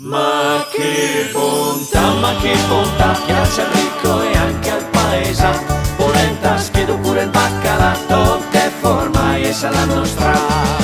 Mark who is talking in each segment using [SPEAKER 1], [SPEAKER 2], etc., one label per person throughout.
[SPEAKER 1] Ma che bontà, piace al ricco e anche al paesa. Polenta, schiedo pure il baccalà, che forma e sa la nostra.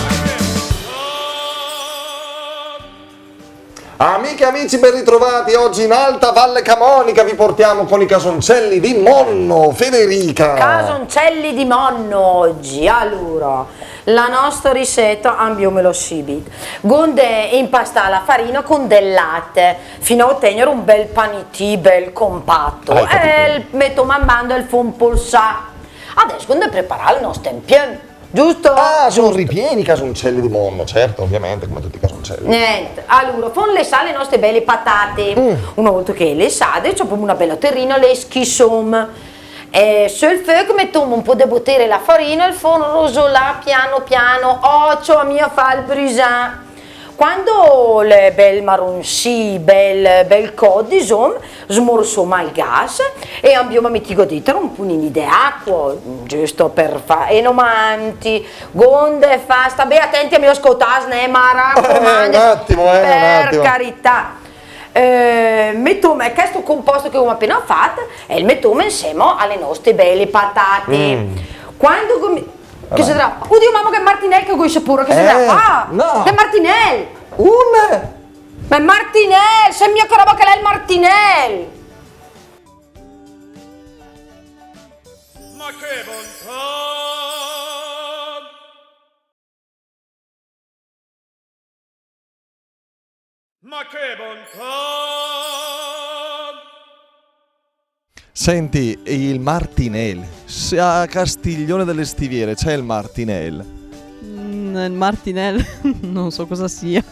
[SPEAKER 2] Amiche e amici, ben ritrovati. Oggi in Alta Valle Camonica vi portiamo con i casoncelli di Monno. Federica,
[SPEAKER 3] Casoncelli di Monno oggi. Allora, la nostra ricetta abbiamo lo scibit. Gonde impasta la farina con del latte fino a ottenere un bel panetì bel compatto. E metto man mano il fun polsa. Adesso gonde preparare il nostro tempio. Giusto?
[SPEAKER 2] ah, sono ripieni i casoncelli di Monno, certo, ovviamente, come tutti i casoncelli.
[SPEAKER 3] Niente, allora, con le sale le nostre belle patate. Una volta che le sade, ci una bella terrina, le schissom. Sul fuoco mettiamo un po' di bottere la farina, il forno rosolà piano piano, occhio a mia fa il brisant. Quando le bel marronci, bel cod, insomma, smorziamo il gas e abbiamo messo dentro un punino di acqua, giusto per fare, e non manti, gonde, fa, sta bene attenti a mio ascoltare, ma raccomando,
[SPEAKER 2] un attimo,
[SPEAKER 3] per carità. Mettiamo questo composto che abbiamo appena fatto e lo mettiamo insieme alle nostre belle patate. Quando che si darà? Oddio mamma che Martinelli che vuoi sapere che si darà? Ah!
[SPEAKER 2] No!
[SPEAKER 3] Che Martinelli!
[SPEAKER 2] Un!
[SPEAKER 3] Ma è Martinelli! Sei mia che roba che lei è il Martinelli!
[SPEAKER 1] Ma che bontà! Ma che bontà!
[SPEAKER 4] Senti, il Martinelli, se a Castiglione delle Stiviere c'è il Martinelli.
[SPEAKER 5] Il Martinelli, non so cosa sia.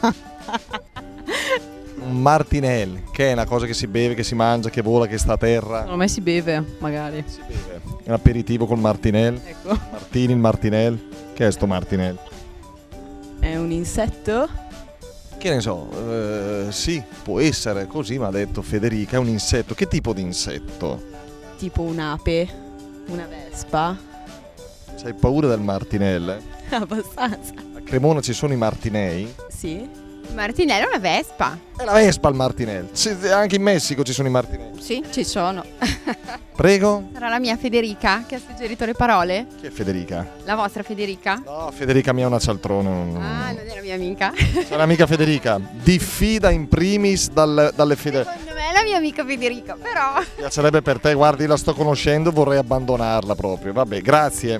[SPEAKER 4] Un Martinelli, che è una cosa che si beve, che si mangia, che vola, che sta a terra.
[SPEAKER 5] Secondo me si beve, magari.
[SPEAKER 4] Si beve. Un aperitivo col Martinelli.
[SPEAKER 5] Ecco.
[SPEAKER 4] Martini, il Martinelli. Che è sto Martinelli?
[SPEAKER 5] È un insetto?
[SPEAKER 4] Che ne so, sì, può essere così, mi ha detto Federica, è un insetto. Che tipo di insetto?
[SPEAKER 5] Tipo un'ape? Una vespa?
[SPEAKER 4] C'hai paura del Martinelli?
[SPEAKER 5] Abbastanza.
[SPEAKER 4] A Cremona ci sono i Martinei.
[SPEAKER 5] Sì?
[SPEAKER 6] Martinelli è una vespa.
[SPEAKER 4] È la Vespa il Martinelli. Anche in Messico ci sono i Martinelli.
[SPEAKER 6] Sì, ci sono.
[SPEAKER 4] Prego?
[SPEAKER 6] Sarà la mia Federica che ha suggerito le parole?
[SPEAKER 4] Chi è Federica?
[SPEAKER 6] La vostra Federica?
[SPEAKER 4] No, Federica mia è una cialtrona.
[SPEAKER 6] Ah, non è la mia amica.
[SPEAKER 4] C'è l'amica Federica. Diffida in primis dalle Federica.
[SPEAKER 6] Secondo me è la mia amica Federica, però.
[SPEAKER 4] Piacerebbe per te, guardi, la sto conoscendo, vorrei abbandonarla proprio. Vabbè, grazie.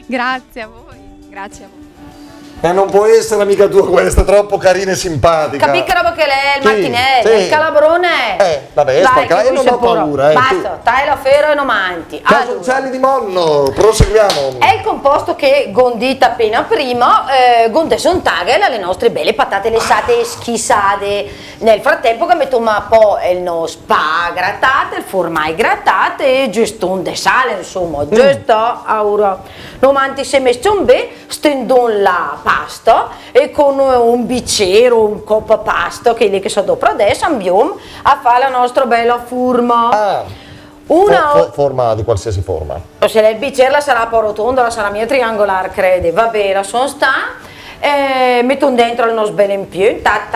[SPEAKER 6] Grazie a voi. Grazie a voi.
[SPEAKER 2] E non può essere amica tua questa, è troppo carina e simpatica.
[SPEAKER 3] Capì che roba che lei è il
[SPEAKER 2] Sì,
[SPEAKER 3] Martinelli,
[SPEAKER 2] sì.
[SPEAKER 3] il calabrone?
[SPEAKER 2] La Vespa,
[SPEAKER 3] dai, che
[SPEAKER 2] io
[SPEAKER 3] vuoi
[SPEAKER 2] non ho
[SPEAKER 3] sapere?
[SPEAKER 2] paura,
[SPEAKER 3] Basta, tai la ferro e non manti.
[SPEAKER 2] Casoncelli di Monno, proseguiamo.
[SPEAKER 3] È il composto che gondita appena prima, gonde son tagel alle nostre belle patate lessate e schissate. Nel frattempo che mettiamo un po' il nostro spa grattate, il formai grattate e giusto un de sale, insomma, giusto, ora. Non manti se messo un bene, stendo la pasta e con un bicchiere, un coppa pasta, che è lì che so dopo adesso, andiamo a fare la nostra bella forma.
[SPEAKER 2] Forma di qualsiasi forma.
[SPEAKER 3] Se il bicchiere la sarà un po' rotonda, la sarà mia triangolare, crede. Va bene, la sono sta. Metto dentro il nostro bel impio, ta,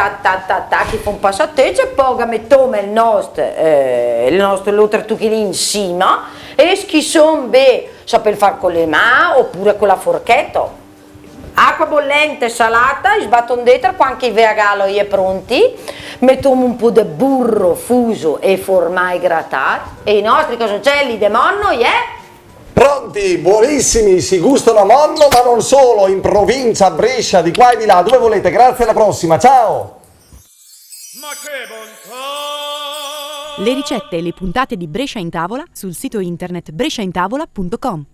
[SPEAKER 3] che fa un passateggio, e poi mettiamo il nostro l'oltretucchino insieme e schissone bene, sapete fare con le mani oppure con la forchetta. Acqua bollente, salata, sbatto dentro, quando i veagalo è pronti, mettiamo un po' di burro fuso e formai grattati e i nostri casoncelli di Monno
[SPEAKER 2] Pronti, buonissimi, si gustano a Monno, ma non solo, in provincia, a Brescia, di qua e di là, dove volete. Grazie, alla prossima, ciao!
[SPEAKER 1] Ma che bontà!
[SPEAKER 7] Le ricette e le puntate di Brescia in Tavola sul sito internet bresciaintavola.com.